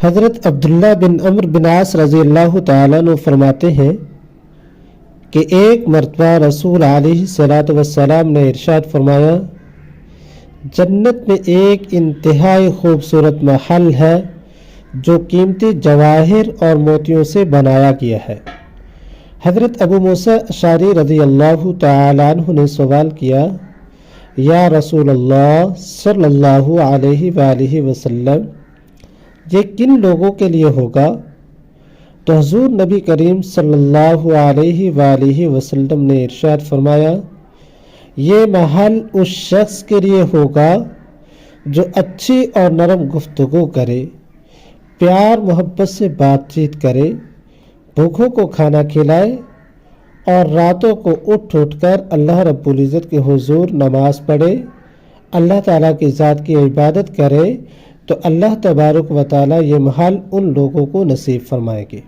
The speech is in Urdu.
حضرت عبداللہ بن عمرو بن عاص رضی اللہ تعالیٰ عنہ فرماتے ہیں کہ ایک مرتبہ رسول علیہ الصلوۃ والسلام نے ارشاد فرمایا، جنت میں ایک انتہائی خوبصورت محل ہے جو قیمتی جواہر اور موتیوں سے بنایا گیا ہے۔ حضرت ابو موسیٰ اشعری رضی اللہ تعالیٰ عنہ نے سوال کیا، یا رسول اللہ صلی اللہ علیہ وآلہ وسلم، یہ کن لوگوں کے لیے ہوگا؟ تو حضور نبی کریم صلی اللہ علیہ وآلہ وسلم نے ارشاد فرمایا، یہ محل اس شخص کے لیے ہوگا جو اچھی اور نرم گفتگو کرے، پیار محبت سے بات چیت کرے، بھوکوں کو کھانا کھلائے اور راتوں کو اٹھ کر اللہ رب العزت کے حضور نماز پڑھے، اللہ تعالیٰ کی ذات کی عبادت کرے، تو اللہ تبارک و تعالیٰ یہ محل ان لوگوں کو نصیب فرمائے گے۔